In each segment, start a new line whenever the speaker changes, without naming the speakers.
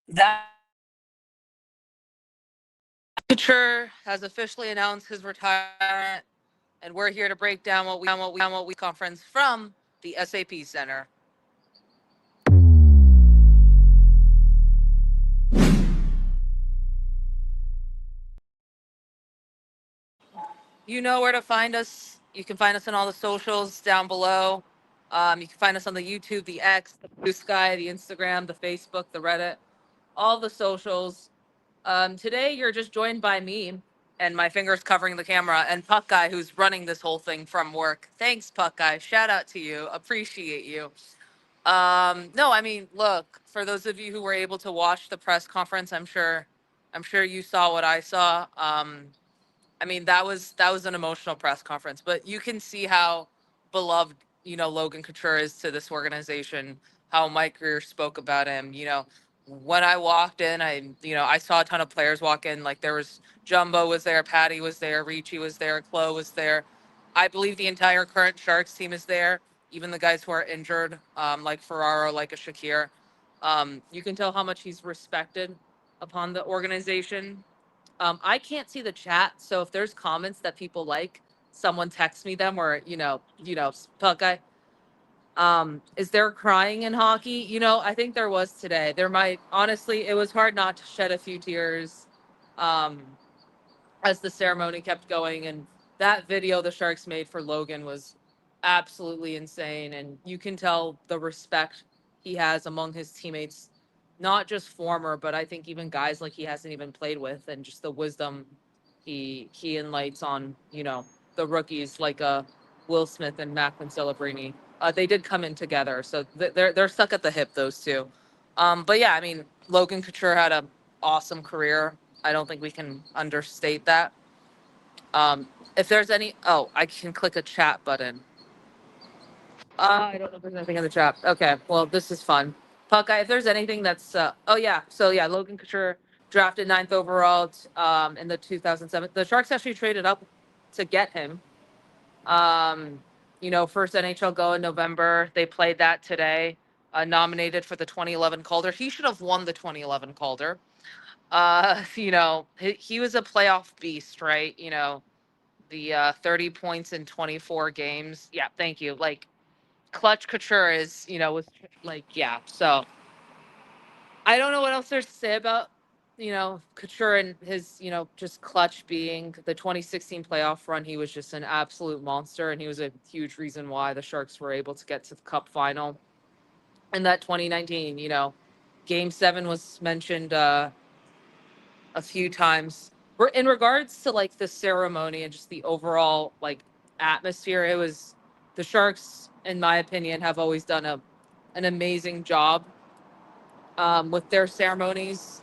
That Couture has officially announced his retirement, and we're here to break down what we conference from the SAP Center. You know where to find us. You can find us on all the socials down below. You can find us on the YouTube, the X, the Blue Sky, the Instagram, the Facebook, the Reddit, all the socials. Today, you're just joined by me and my fingers covering the camera and Puck Guy, who's running this whole thing from work. Thanks, Puck Guy. Shout out to you. Appreciate you. No, I mean, look, for those of you who were able to watch the press conference, I'm sure you saw what I saw. I mean, that was an emotional press conference, but you can see how beloved, Logan Couture is to this organization, how Mike Greer spoke about him. When I walked in, I saw a ton of players walk in. Like there was Jumbo was there, Patty was there, Ricci was there, Chloe was there. I believe the entire current Sharks team is there, even the guys who are injured, like Ferraro, like a Shakir. You can tell how much he's respected upon the organization. I can't see the chat, so if there's comments that people like, someone text me them or Puck guy. Is there crying in hockey? I think there was today. There might honestly, it was hard not to shed a few tears, um, as the ceremony kept going, and that video the Sharks made for Logan was absolutely insane, and you can tell the respect he has among his teammates, not just former, but I think even guys like he hasn't even played with, and just the wisdom he enlights on the rookies like Will Smith and Macklin Celebrini. They did come in together, so they're stuck at the hip, those two. But yeah, I mean, Logan Couture had a awesome career. I don't think we can understate that. If there's I can click a chat button. I don't know if there's anything in the chat. Okay, well, this is fun. Puckeye, if there's anything that's, oh yeah, so yeah, Logan Couture drafted ninth overall in the 2007. The Sharks actually traded up to get him. Um, first NHL go in November. They played that today. Nominated for the 2011 Calder. He should have won the 2011 Calder. He was a playoff beast, right? The 30 points in 24 games. Yeah, thank you. Like clutch Couture is, was like, yeah. So I don't know what else there's to say about, Couture and his, just clutch being the 2016 playoff run. He was just an absolute monster, and he was a huge reason why the Sharks were able to get to the Cup final. And that 2019, Game 7 was mentioned a few times. We're in regards to like the ceremony and just the overall like atmosphere. It was the Sharks, in my opinion, have always done an amazing job with their ceremonies.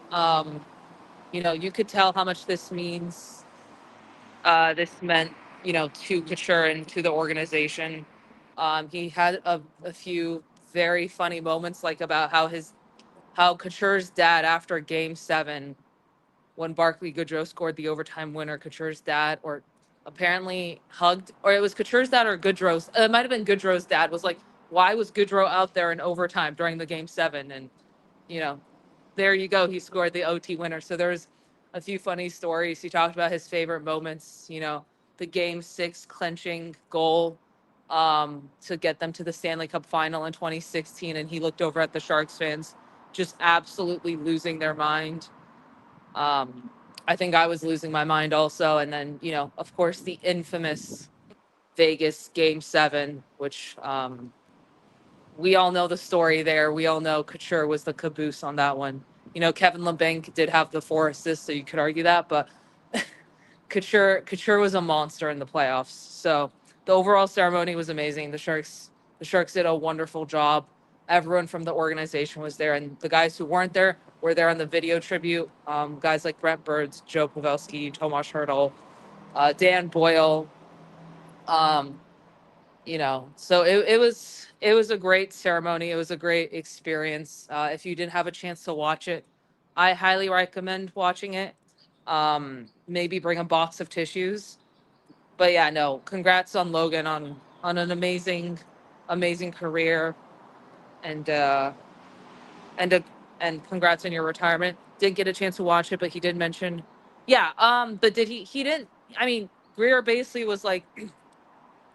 You could tell how much this means. This meant, to Couture and to the organization. He had a few very funny moments, like about how Couture's dad after Game 7, when Barclay Goodrow scored the overtime winner, Couture's dad, or apparently hugged, or it was Couture's dad or Goodrow's. It might have been Goodrow's dad. Was like, why was Goodrow out there in overtime during the Game 7? And you know, there you go. He scored the OT winner. So there's a few funny stories. He talked about his favorite moments. The Game 6 clinching goal to get them to the Stanley Cup final in 2016, and he looked over at the Sharks fans, just absolutely losing their mind. um, I think I was losing my mind also. And then, of course, the infamous Vegas Game 7, which we all know the story there. We all know Couture was the caboose on that one. Kevin LeBanc did have the 4 assists, so you could argue that, but Couture was a monster in the playoffs. So the overall ceremony was amazing. The Sharks did a wonderful job. Everyone from the organization was there, and the guys who weren't there were there on the video tribute. Guys like Brent Birds, Joe Pavelski, Tomas Hertl, Dan Boyle. Um, so it was a great ceremony. It was a great experience. If you didn't have a chance to watch it, I highly recommend watching it. Maybe bring a box of tissues. But yeah, no, congrats on Logan on an amazing career, and and a and congrats on your retirement. Didn't get a chance to watch it, but he did mention, yeah. But did he didn't? I mean, Greer basically was like,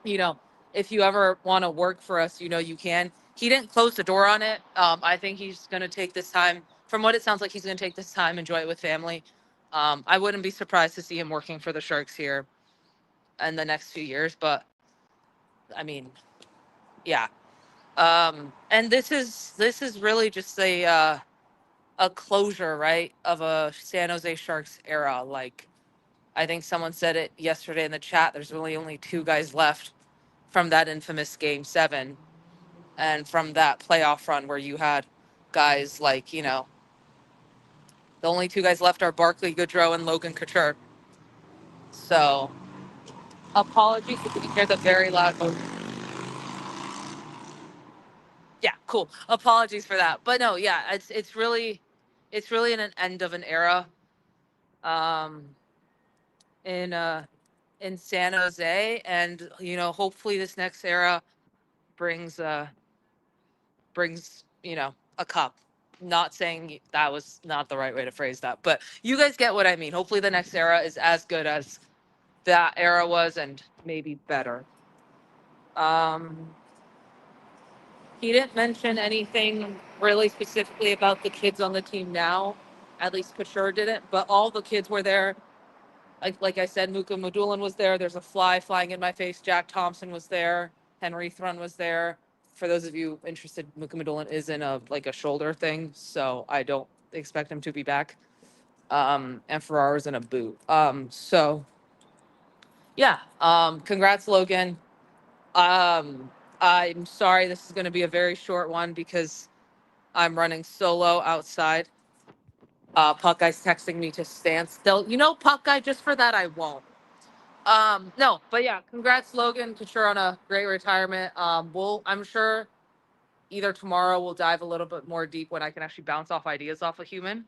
you know, if you ever want to work for us, you can. He didn't close the door on it. I think he's going to take this time. From what it sounds like, he's going to take this time, enjoy it with family. I wouldn't be surprised to see him working for the Sharks here in the next few years. But I mean, yeah. And this is really just a closure, right, of a San Jose Sharks era. Like, I think someone said it yesterday in the chat. There's really only two guys left from that infamous Game 7 and from that playoff run where you had guys like, the only two guys left are Barclay Goodrow and Logan Couture. So, apologies if you hear the very loud motor. Yeah, cool. Apologies for that. But no, yeah, it's really an end of an era um in in San Jose, and hopefully this next era brings a cup. Not saying that was not the right way to phrase that, but you guys get what I mean. Hopefully the next era is as good as that era was, and maybe better. um he didn't mention anything really specifically about the kids on the team now. At least Couture didn't, but all the kids were there. Like I said, Muka Madulin was there. There's a fly flying in my face. Jack Thompson was there. Henry Thrun was there. For those of you interested, Muka Madulin is in a shoulder thing, so I don't expect him to be back. And Ferrara's in a boot. So yeah. Congrats, Logan. I'm sorry this is going to be a very short one because I'm running solo outside. Puck Guy's texting me to stand still. Puck Guy, just for that, I won't. No, but yeah, congrats, Logan Couture, on a great retirement. I'm sure either tomorrow we'll dive a little bit more deep when I can actually bounce off ideas off a human.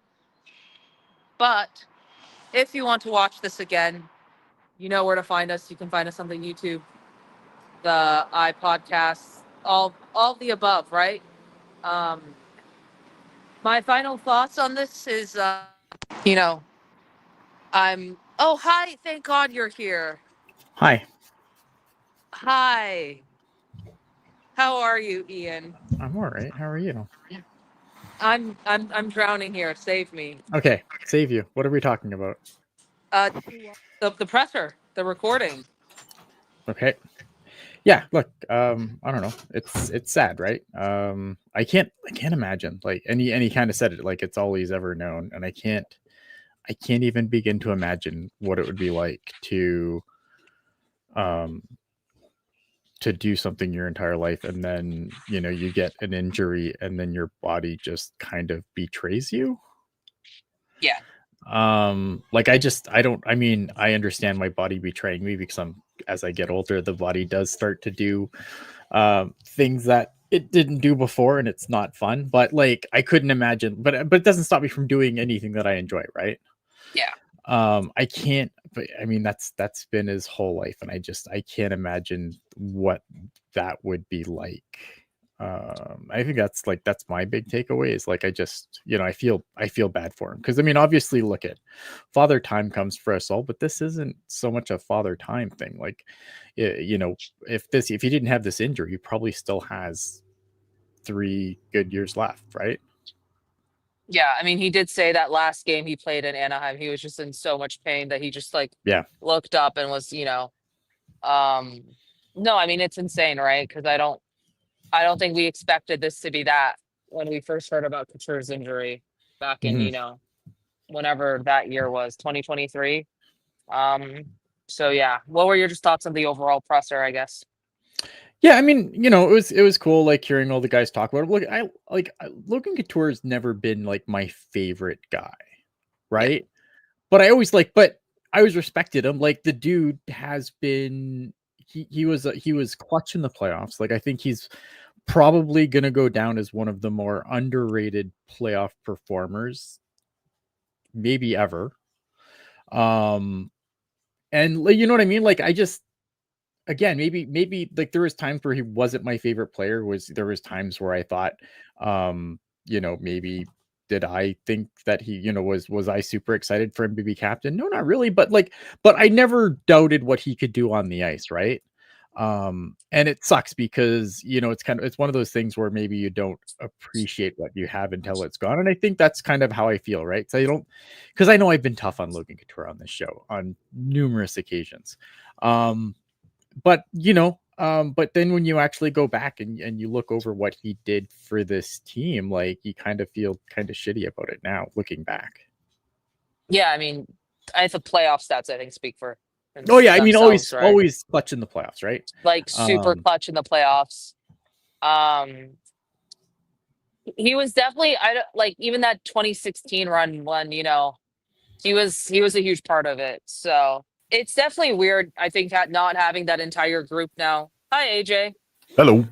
But if you want to watch this again, you know where to find us. You can find us on the YouTube, the iPodcasts, all the above, right? Um, my final thoughts on this is, you know, oh, hi, thank God you're here.
Hi,
Hi, how are you, Ian?
I'm all right. How are you?
I'm drowning here. Save me.
Okay, save you. What are we talking about?
Uh, the presser, the recording.
Okay. Yeah, look, I don't know. It's sad, right? I can't imagine, like, and he kind of said it like it's all he's ever known, and I can't even begin to imagine what it would be like um to do something your entire life, and then you get an injury, and then your body just kind of betrays you.
Yeah.
Like, I understand my body betraying me because as I get older, the body does start to do things that it didn't do before, and it's not fun. But like, I couldn't imagine, but it doesn't stop me from doing anything that I enjoy, right?
Yeah.
I can't, but I mean, that's been his whole life, and I can't imagine what that would be like. I think that's my big takeaway is, like, I feel bad for him, because I mean, obviously, look at father time comes for us all, but this isn't so much a father time thing. Like, if he didn't have this injury, he probably still has 3 good years left, right?
Yeah, I mean, he did say that last game he played in Anaheim, he was just in so much pain that he just like
Yeah.
looked up and was, um, no, I mean, it's insane, right? Because I don't think we expected this to be that when we first heard about Couture's injury back in,
Mhm.
whenever that year was, 2023. Um, so yeah, what were your just thoughts on the overall presser, I guess?
Yeah, I mean, it was cool, like, hearing all the guys talk about it. Look, Logan Couture's never been like my favorite guy,
Yeah.
right? But I always respected him. Like, the dude has been he was clutch in the playoffs. Like, I think he's probably gonna go down as one of the more underrated playoff performers maybe ever. Um, and like, you know what I mean? Like, I just again, maybe like, there was times where he wasn't my favorite player. There was times where I thought, maybe did I think that he, was I super excited for him to be captain? No, not really. But I never doubted what he could do on the ice, right? And it sucks because it's one of those things where maybe you don't appreciate what you have until it's gone. And I think that's kind of how I feel, right? So you don't, because I know I've been tough on Logan Couture on this show on numerous occasions. But then when you actually go back and you look over what he did for this team, like you kind of feel kind of shitty about it now, looking back.
Yeah, I mean, the playoff stats I think speak for
Oh yeah, I mean,
themselves, right?
always clutch in the playoffs, right?
Like super clutch in the playoffs. He was definitely I don't like even that 2016 run one, he was a huge part of it. So it's definitely weird, I think, not having that entire group now. Hi AJ.
Hello.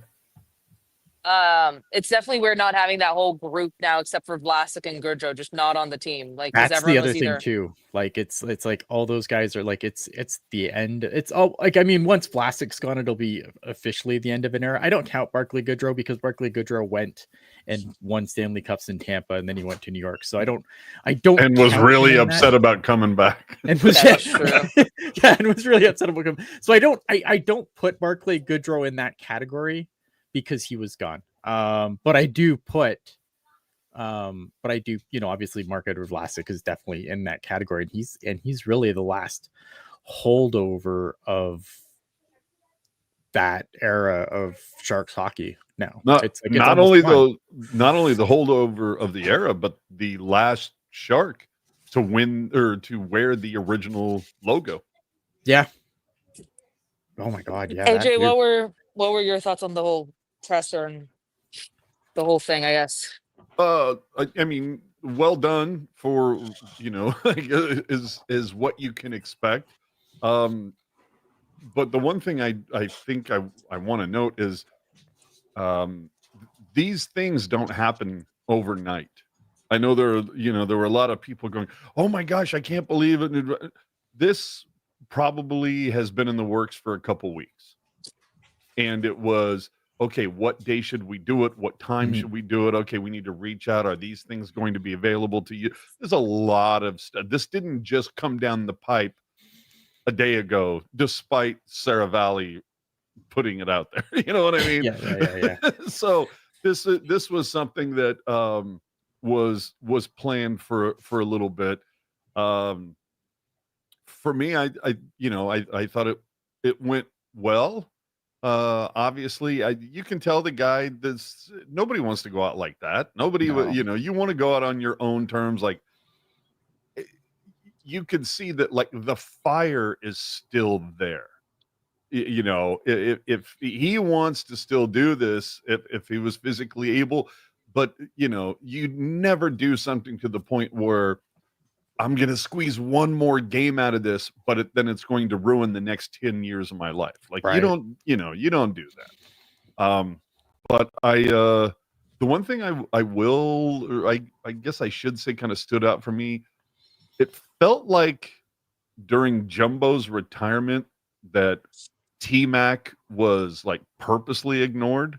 It's definitely weird not having that whole group now, except for Vlasic and Goodrow, just not on the team. Like, because
That's the
everyone
other
was
thing
either
too. Like it's like all those guys are like it's the end. It's all like, I mean, once Vlasic's gone, it'll be officially the end of an era. I don't count Barclay Goodrow because Barclay Goodrow went and won Stanley Cups in Tampa, and then he went to New York. So I don't
and was
count
really
him in
upset
that.
about coming back.
And was
That's true.
yeah, and was really upset about him. So I don't put Barclay Goodrow in that category because he was gone. But I do, obviously Marc-Edouard Vlasic is definitely in that category, and he's really the last holdover of that era of Sharks hockey. Now
Not
it's like
not only the holdover of the era, but the last Shark to win or to wear the original logo.
Yeah. Oh my God. Yeah.
AJ, what were your thoughts on the whole presser and the whole thing, I guess?
I mean, well done for, is what you can expect. But the one thing I think I want to note is these things don't happen overnight. I know there were a lot of people going, "Oh my gosh, I can't believe it." This probably has been in the works for a couple weeks. And it was, okay, what day should we do it? What time should we do it? Okay, we need to reach out. Are these things going to be available to you? There's a lot of stuff. This didn't just come down the pipe a day ago, despite Sarah Valley putting it out there. You know what I mean?
Yeah.
So this was something that was planned for a little bit. For me, I thought it went well. Obviously, you can tell the guy that's nobody wants to go out like that. Nobody,
No.
you want to go out on your own terms. Like you can see that, like the fire is still there. If he wants to still do this, if he was physically able, but you never do something to the point where I'm going to squeeze one more game out of this, but then it's going to ruin the next 10 years of my life. Like
Right.
you don't do that. But the one thing I will, or I guess I should say kind of stood out for me, it felt like during Jumbo's retirement that T-Mac was like purposely ignored.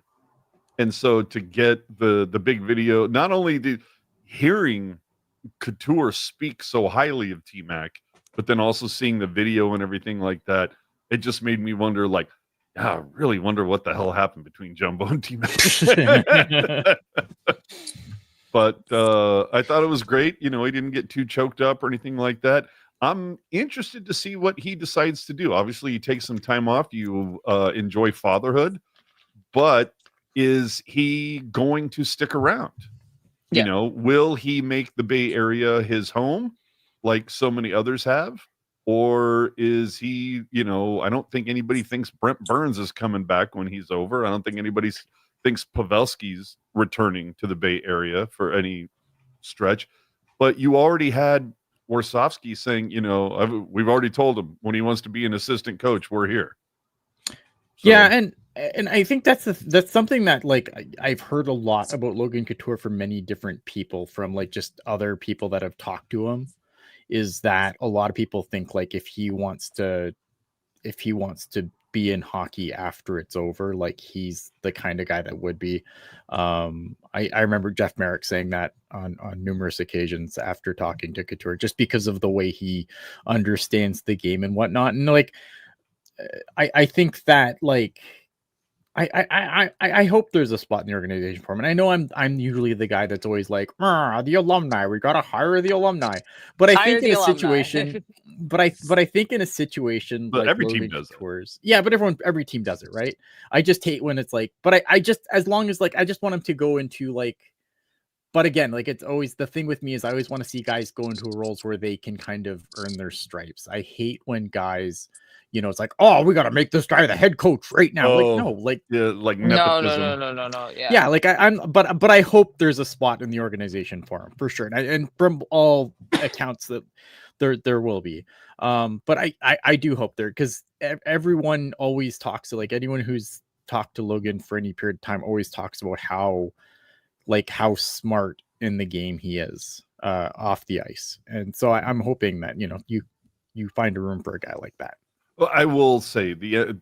And so to get the big video, not only did hearing Couture speak so highly of T-Mac, but then also seeing the video and everything like that, it just made me wonder, like, I really wonder what the hell happened between Jumbo and T-Mac. But I thought it was great. He didn't get too choked up or anything like that. I'm interested to see what he decides to do. Obviously, you take some time off. You enjoy fatherhood. But is he going to stick around?
Yeah.
Will he make the Bay Area his home like so many others have? Or is he, I don't think anybody thinks Brent Burns is coming back when he's over. I don't think anybody thinks Pavelski's returning to the Bay Area for any stretch. But you already had Warsofsky saying, we've already told him when he wants to be an assistant coach, we're here. So,
yeah, and I think that's something that, like, I've heard a lot about Logan Couture from many different people, from like just other people that have talked to him, is that a lot of people think like if he wants to be in hockey after it's over. Like he's the kind of guy that would be. I remember Jeff Merrick saying that on numerous occasions after talking to Couture, just because of the way he understands the game and whatnot. And like, I think that like, I hope there's a spot in the organization for him. And I know I'm usually the guy that's always like, the alumni, we gotta hire the alumni. But I think in a situation, but I think in a situation
But
like
every team
Logan
does that.
Couture's, yeah, but every team does it, right? I just hate when it's like, but I just, as long as like, I just want him to go into like, but again, like it's always the thing with me is I always want to see guys go into roles where they can kind of earn their stripes. I hate when guys, you know, it's like, oh, we got to make this guy the head coach right now. Like, no, like,
yeah, like
No,
nepotism.
no. Yeah.
yeah, like but I hope there's a spot in the organization for him for sure. And from all accounts that there will be. But I do hope there, because everyone always talks to, like, anyone who's talked to Logan for any period of time always talks about how smart in the game he is off the ice. And so I'm hoping that, you know, you find a room for a guy like that.
Well, I will say the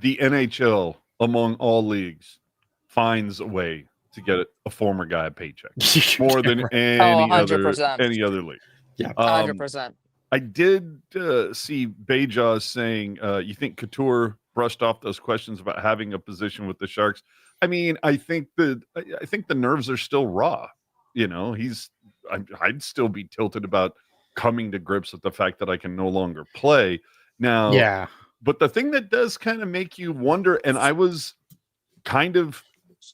NHL among all leagues finds a way to get a former guy a paycheck more than any other
100%.
league.
Yeah,
100%.
I did see Bayjaw saying, you think Couture brushed off those questions about having a position with the Sharks? I mean, I think the nerves are still raw. You know, I'd still be tilted about coming to grips with the fact that I can no longer play now.
yeah.
But the thing that does kind of make you wonder, and I was kind of,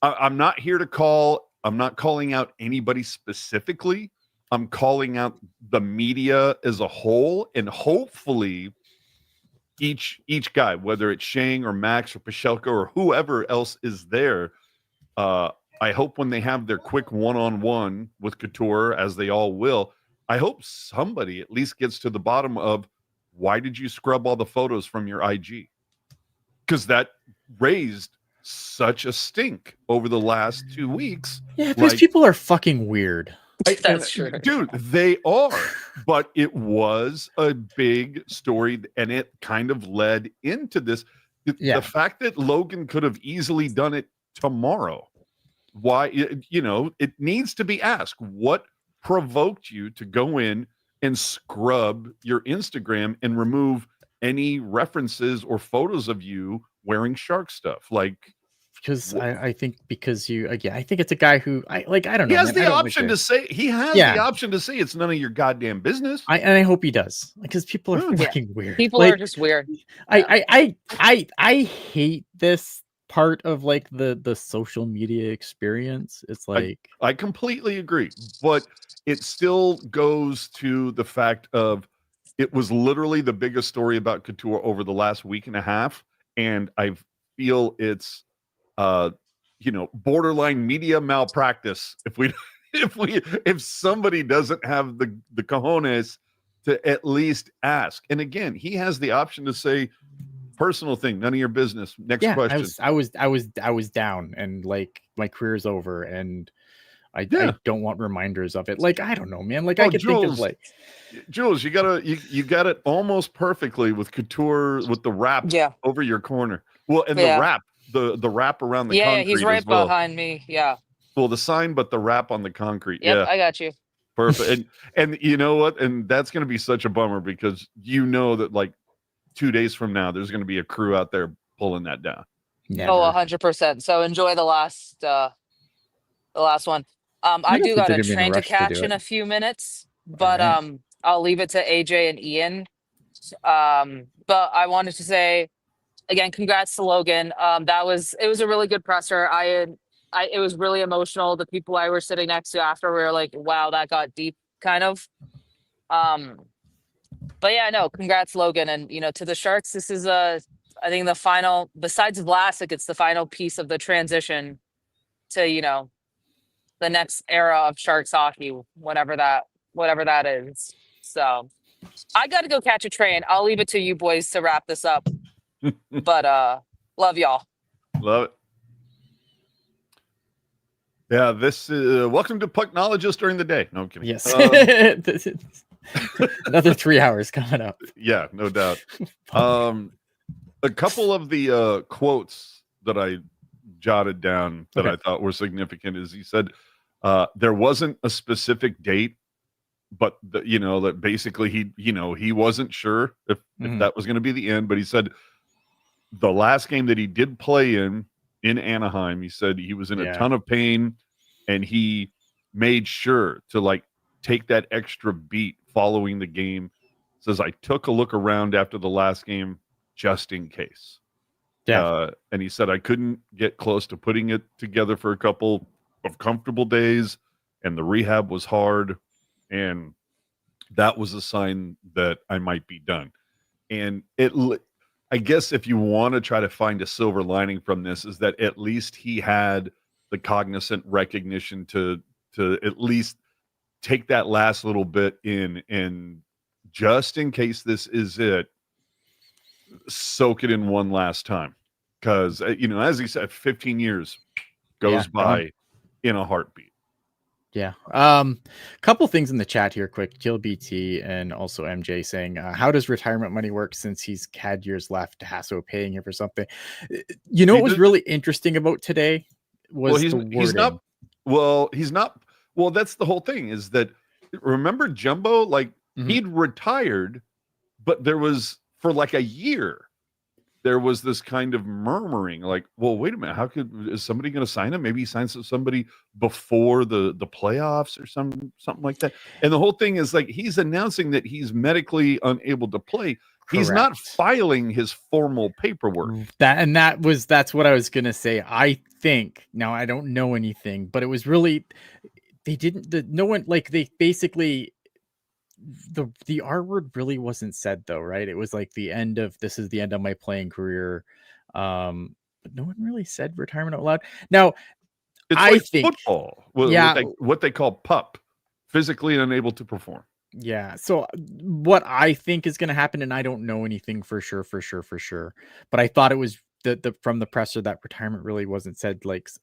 I'm not here to I'm not calling out anybody specifically. I'm calling out the media as a whole, and hopefully each guy, whether it's Shang or Max or Pashelka or whoever else is there, I hope when they have their quick one-on-one with Couture, as they all will, I hope somebody at least gets to the bottom of, why did you scrub all the photos from your IG? Because that raised such a stink over the last 2 weeks.
Yeah, because people are fucking weird.
That's true.
Dude, they are. But it was a big story, and it kind of led into this.
Yeah.
The fact that Logan could have easily done it tomorrow. Why, you know, it needs to be asked. What provoked you to go in and scrub your Instagram and remove any references or photos of you wearing Shark stuff? Like,
because I think because I think it's a guy who I don't know.
He has the
option
to say the option to say it's none of your goddamn business.
And I hope he does, because people are fucking weird.
People are just weird.
I hate this part of like the social media experience. It's like,
I completely agree, but it still goes to the fact of, it was literally the biggest story about Couture over the last week and a half, and I feel it's borderline media malpractice if somebody doesn't have the cojones to at least ask. And again, he has the option to say, personal thing, none of your business. Next question.
I was down, and like my career's over, and I don't want reminders of it. Like, I don't know, man. Like, I could think of like,
Jules, you got it almost perfectly with Couture with the wrap over your corner. Well, and the wrap, the wrap around the concrete.
Yeah, he's right behind me. Yeah.
Well, the sign, but the wrap on the concrete.
Yep,
yeah,
I got you.
Perfect. And you know what? And that's going to be such a bummer, because you know that like 2 days from now, there's going to be a crew out there pulling that down.
Never.
Oh, 100%. So enjoy the last one. I do got a train to catch in a few minutes, but I'll leave it to AJ and Ian. But I wanted to say again, congrats to Logan. It was a really good presser. It was really emotional. The people I were sitting next to after were like, wow, that got deep, kind of. But yeah, no, congrats, Logan. And, to the Sharks, this is I think the final, besides Vlasic, it's the final piece of the transition to, the next era of Sharks hockey, whatever that is. So I got to go catch a train. I'll leave it to you boys to wrap this up. But love y'all.
Love it. Yeah, this is welcome to Pucknologist during the day. No, I'm kidding.
Yes. Another 3 hours coming up.
Yeah, no doubt. a couple of the quotes that I jotted down that I thought were significant is he said there wasn't a specific date, but that basically he wasn't sure if that was going to be the end, but he said the last game that he did play in Anaheim, he said he was in a ton of pain, and he made sure to take that extra beat following the game. Says I took a look around after the last game just in case. And he said I couldn't get close to putting it together for a couple of comfortable days, and the rehab was hard, and that was a sign that I might be done. And I guess if you want to try to find a silver lining from this, is that at least he had the cognizant recognition to at least take that last little bit in, and just in case this is it, soak it in one last time. Because, as he said, 15 years goes by in a heartbeat.
Yeah. Couple things in the chat here quick. Teal BT and also MJ saying, how does retirement money work since he's had years left? Hasso paying him for something. What was really interesting about today was the wording.
He's not. Well, that's the whole thing, is that, remember Jumbo, he'd retired, but there was, for a year, there was this kind of murmuring, well, wait a minute, is somebody going to sign him? Maybe he signs somebody before the playoffs or something like that. And the whole thing is he's announcing that he's medically unable to play. Correct. He's not filing his formal paperwork.
That's what I was going to say. I think, now I don't know anything, but it was really, they basically, the R word really wasn't said though, right? It was this is the end of my playing career. But no one really said retirement out loud. Now, I think
football, what they call PUP, physically unable to perform.
Yeah. So what I think is going to happen, and I don't know anything for sure, but I thought it was from the presser that retirement really wasn't said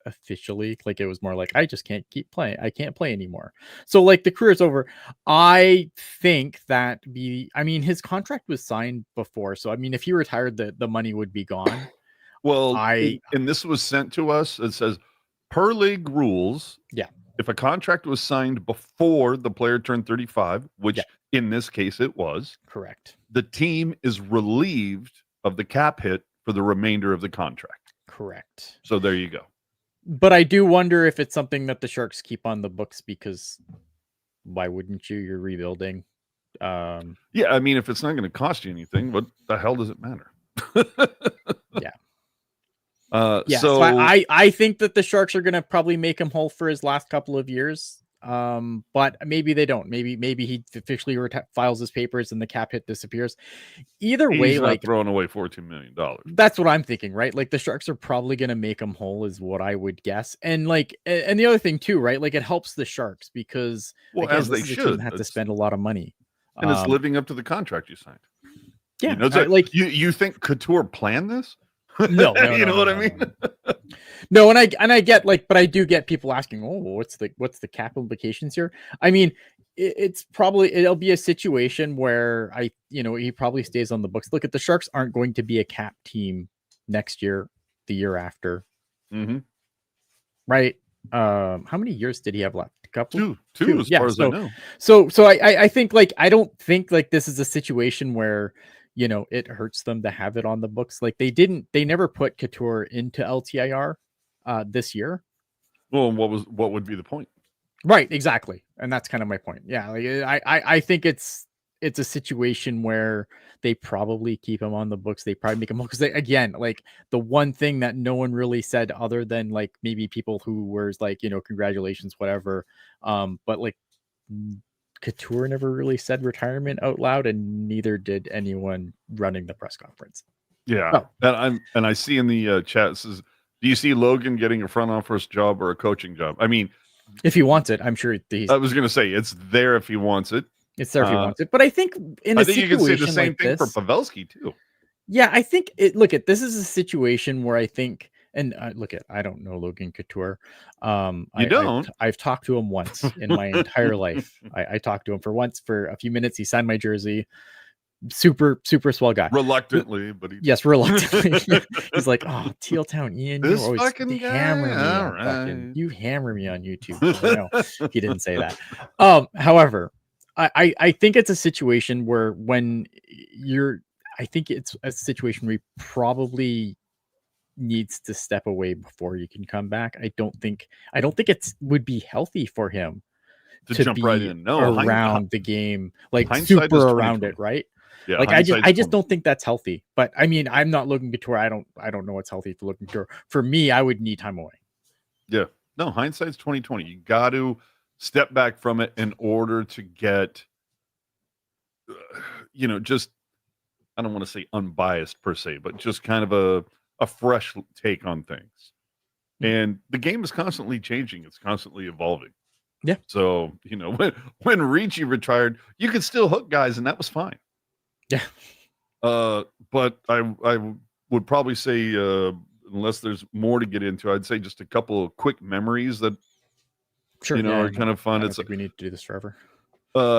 officially. It was more I just can't keep playing. I can't play anymore. So the career's over. I think that his contract was signed before. So if he retired, the money would be gone.
Well, and this was sent to us. It says per league rules.
Yeah.
If a contract was signed before the player turned 35, which in this case it was,
correct,
the team is relieved of the cap hit for the remainder of the contract.
Correct.
So there you go.
But I do wonder if it's something that the Sharks keep on the books, because why wouldn't you? You're rebuilding.
Yeah, if it's not going to cost you anything, what the hell does it matter?
So I think that the Sharks are going to probably make him whole for his last couple of years. But maybe they don't. Maybe he officially files his papers and the cap hit disappears. Either way,
he's not throwing away $14 million.
That's what I'm thinking, right? The Sharks are probably going to make him whole, is what I would guess. And and the other thing too, right? It helps the Sharks because
as they should
have to spend a lot of money,
and it's living up to the contract you signed.
Yeah,
you think Couture planned this?
No,
you know what I mean?
No, and I get but I do get people asking, oh, what's the cap implications here? It'll be a situation where he probably stays on the books. Look, at the Sharks aren't going to be a cap team next year, the year after.
Mm-hmm.
Right. How many years did he have left? A couple?
Two, as far as I know.
So I think I don't think this is a situation where it hurts them to have it on the books. They never put Couture into LTIR this year.
Well, what would be the point?
Right, exactly. And that's kind of my point. Yeah, I think it's a situation where they probably keep him on the books. They probably make him, because again, the one thing that no one really said, other than maybe people who were congratulations, whatever. But Couture never really said retirement out loud, and neither did anyone running the press conference.
Yeah. Oh. And I see in the chat, it says, do you see Logan getting a front office job or a coaching job?
If he wants it, I'm sure
I was going to say it's there if he wants it.
It's there if he wants it. But I think you can say the same thing
for Pavelski too.
Yeah, I think this is a situation where I think, and I don't know Logan Couture. I've talked to him once in my entire life. I talked to him for a few minutes. He signed my jersey. super swell guy.
Reluctantly, but
Yes, reluctantly. He's like, "Oh, Teal Town Ian, you
this
always
fucking guy.
hammer me
All
on fucking,
right.
you hammer me on YouTube." No, he didn't say that. However, I think it's a situation where when I think it's a situation where he probably needs to step away before you can come back. I don't think it's would be healthy for him
To
to
jump right
be
in. No,
around the game, like
hindsight
super
is
around
2020.
it, right?
Yeah,
Like I just
hindsight's
don't think that's healthy. But I mean, I'm not Logan Couture. I don't know what's healthy for Logan Couture. For me, I would need time away.
Yeah. No, hindsight's 2020. You got to step back from it in order to get, just, I don't want to say unbiased per se, but just kind of a fresh take on things. And the game is constantly changing. It's constantly evolving.
Yeah.
So, when Ricci retired, you could still hook guys and that was fine.
Yeah.
But I would probably say, unless there's more to get into, I'd say just a couple of quick memories that
Sure.
are kind of fun.
I don't
It's
think we need to do this forever.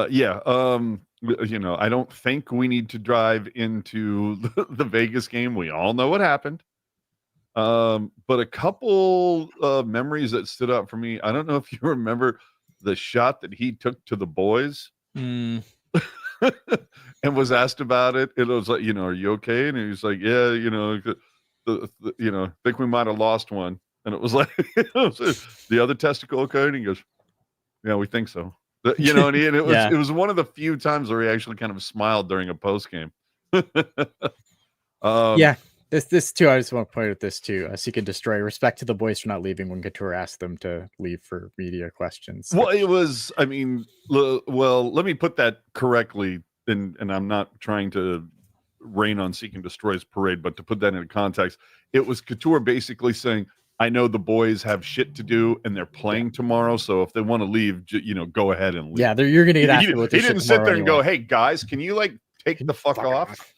yeah. I don't think we need to drive into the Vegas game. We all know what happened. But a couple memories that stood out for me. I don't know if you remember the shot that he took to the boys.
Mm.
And was asked about it. It was like, are you okay? And he was like, yeah, think we might have lost one. And it was like, the other testicle okay? And he goes, yeah, we think so. And it was it was one of the few times where he actually kind of smiled during a post game.
Yeah. This too, I just want to point out this too. Seek and Destroy. Respect to the boys for not leaving when Couture asked them to leave for media questions.
Well, it was, let me put that correctly. And I'm not trying to rain on Seek and Destroy's parade, but to put that into context, it was Couture basically saying, I know the boys have shit to do and they're playing tomorrow. So if they want to leave, go ahead and leave.
Yeah, you're going to get asked about this.
He didn't sit there and go, hey, guys, can you take the fuck off?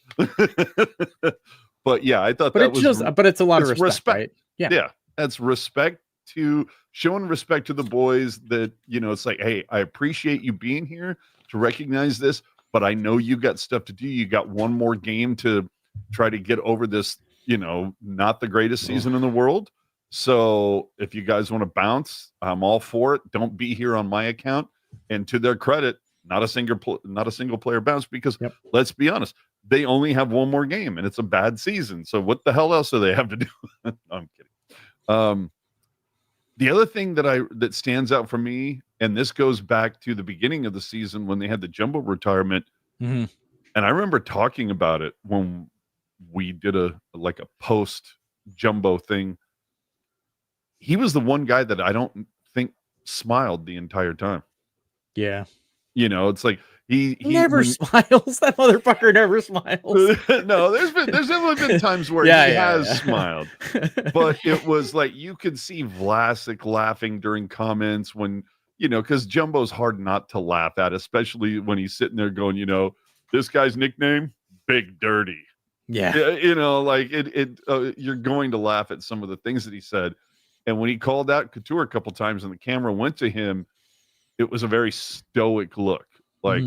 But yeah, I thought but
it's a lot of respect, right?
Yeah, that's respect showing respect to the boys that, it's like, hey, I appreciate you being here to recognize this, but I know you got stuff to do. You got one more game to try to get over this, not the greatest season in the world. So if you guys want to bounce, I'm all for it. Don't be here on my account. And to their credit, not a single player bounce because let's be honest, they only have one more game and it's a bad season. So what the hell else do they have to do? No, I'm kidding. The other thing that stands out for me, and this goes back to the beginning of the season when they had the Jumbo retirement.
Mm-hmm.
And I remember talking about it when we did a post Jumbo thing. He was the one guy that I don't think smiled the entire time.
Yeah.
It's like he
never smiles. That motherfucker never smiles.
No, there's definitely been times where he has smiled, but it was like you could see Vlasic laughing during comments when because Jumbo's hard not to laugh at, especially when he's sitting there going, this guy's nickname Big Dirty.
Yeah,
like you're going to laugh at some of the things that he said, and when he called out Couture a couple times and the camera went to him, it was a very stoic look. Like,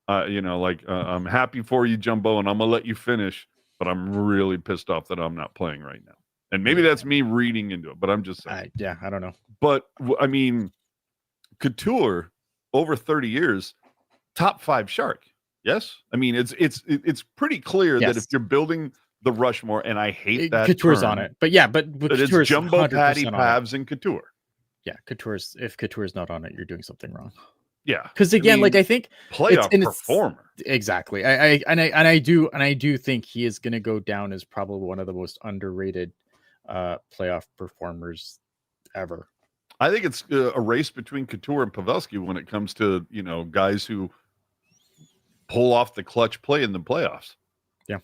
I'm happy for you, Jumbo, and I'm going to let you finish, but I'm really pissed off that I'm not playing right now. And maybe that's me reading into it, but I'm just saying.
I don't know.
But, I mean, Couture, over 30 years, top 5 Shark. Yes? I mean, it's pretty clear that if you're building the Rushmore, and I hate that
Couture's
term,
on it. But yeah, but
it's Jumbo, Patty, Pavs, and Couture.
Yeah, if Couture's not on it, you're doing something wrong.
Yeah,
because again, I think
playoff performer.
Exactly. I do think he is going to go down as probably one of the most underrated playoff performers ever.
I think it's a race between Couture and Pavelski when it comes to guys who pull off the clutch play in the playoffs.
Yeah,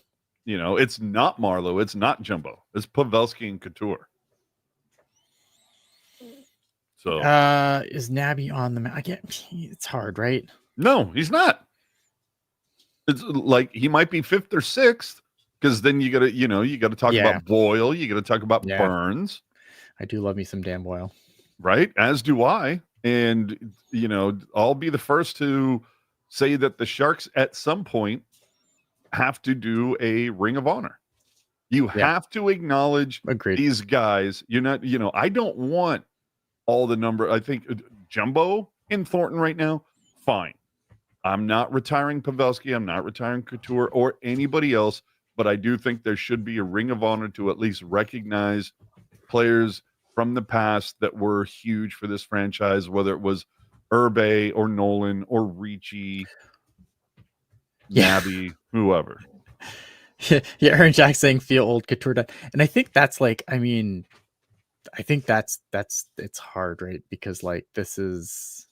it's not Marleau, it's not Jumbo, it's Pavelski and Couture. So
is Nabby on the map? It's hard, right?
No, he's not. It's like he might be 5th or 6th because then you gotta talk about Boyle, you gotta talk about Burns.
I do love me some Dan Boyle.
Right, as do I. And I'll be the first to say that the Sharks at some point have to do a Ring of Honor. You have to acknowledge
Agreed.
these guys. You're not, I don't want all the number. I think Jumbo in Thornton right now, fine. I'm not retiring Pavelski. I'm not retiring Couture or anybody else, but I do think there should be a Ring of Honor to at least recognize players from the past that were huge for this franchise, whether it was Urbe or Nolan or Ricci, Nabby, whoever.
Yeah, Aaron Jack saying feel old Couture done. And I think that's like, I think that's it's hard, right? Because like this is,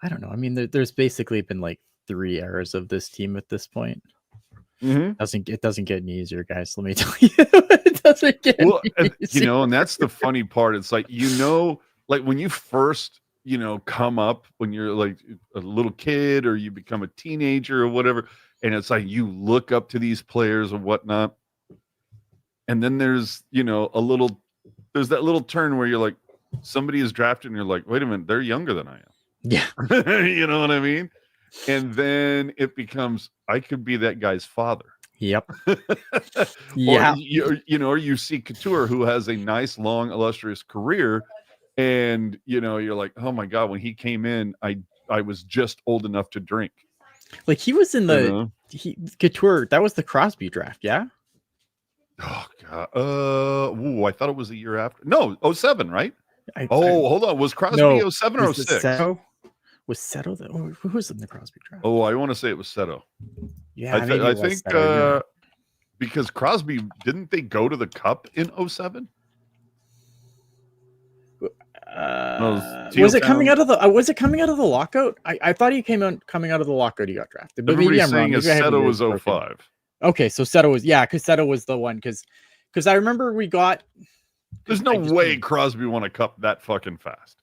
I don't know. I mean, there's basically been like 3 eras of this team at this point.
Mm-hmm.
It doesn't get any easier, guys. Let me tell you, it doesn't get easier.
And that's the funny part. It's like, like when you first, come up when you're like a little kid or you become a teenager or whatever, and it's like you look up to these players and whatnot, and then there's there's that little turn where you're like, somebody is drafted and you're like, wait a minute, they're younger than I am.
Yeah.
You know what I mean? And then it becomes, I could be that guy's father.
Yep.
Yeah. Or you see Couture, who has a nice, long, illustrious career, and you're like, oh my God, when he came in, I was just old enough to drink.
Like he was in the Couture. That was the Crosby draft, yeah.
Oh God. I thought it was the year after. No, 07, right? Hold on. Was Crosby 07 or 06?
Was Seto who was in the Crosby draft?
Oh, I want to say it was Seto.
Yeah,
I think because Crosby, didn't they go to the Cup in 07?
Was it coming out of the lockout? I thought he coming out of the lockout. He got drafted. But
everybody's saying Seto was 05.
Okay, so Seto was because Seto was the one because I remember we got.
There's no way Crosby won a cup that fucking fast.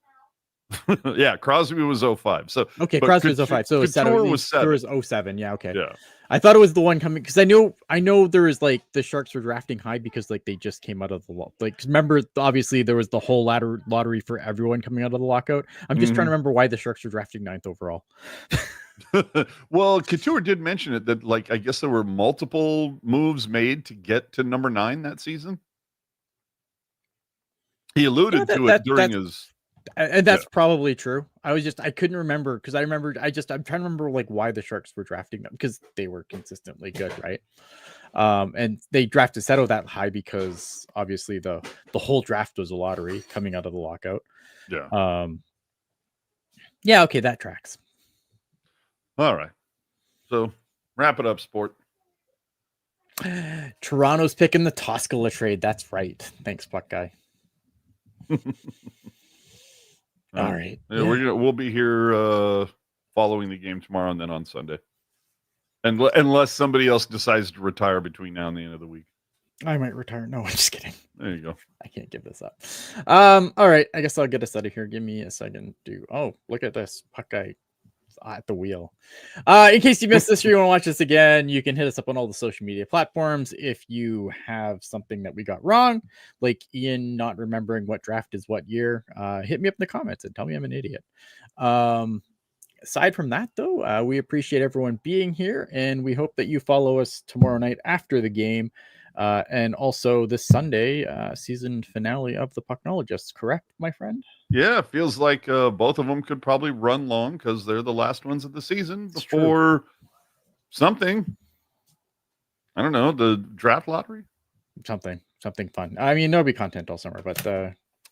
Yeah, Crosby was 05. So
okay, Crosby was 05. So Seto was 07. Yeah, okay.
Yeah.
I thought it was the one coming because I know there was like the Sharks were drafting high because like they just came out of the remember obviously there was the whole lottery for everyone coming out of the lockout. I'm just trying to remember why the Sharks were drafting 9th overall.
Well, Couture did mention it that like I guess there were multiple moves made to get to number 9 that season. He alluded to it during his.
And that's probably true. I couldn't remember because I'm trying to remember like why the Sharks were drafting them because they were consistently good, right? And they drafted Seto that high because obviously the whole draft was a lottery coming out of the lockout.
Yeah.
Yeah. Okay, that tracks.
All right. So wrap it up, sport.
Toronto's picking the Toscala trade. That's right. Thanks, Puck Guy. All right.
Yeah, we'll be here following the game tomorrow and then on Sunday. And unless somebody else decides to retire between now and the end of the week.
I might retire. No, I'm just kidding.
There you go.
I can't give this up. All right. I guess I'll get us out of here. Give me a second to look at this. Puck Guy at the wheel. In case you missed this or you want to watch this again, you can hit us up on all the social media platforms. If you have something that we got wrong, like Ian not remembering what draft is what year, hit me up in the comments and tell me I'm an idiot. Aside from that, though, we appreciate everyone being here, and we hope that you follow us tomorrow night after the game, and also this Sunday, season finale of the Pucknologists. Correct, my friend?
Yeah, feels like both of them could probably run long because they're the last ones of the season before something. I don't know, the draft lottery?
Something fun. I mean, there'll be content all summer, but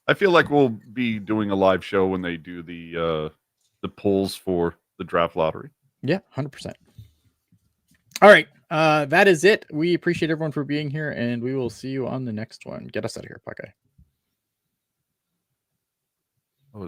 I feel like we'll be doing a live show when they do the polls for the draft lottery.
Yeah, 100%. All right, that is it. We appreciate everyone for being here, and we will see you on the next one. Get us out of here, Puck Guy.
Oh,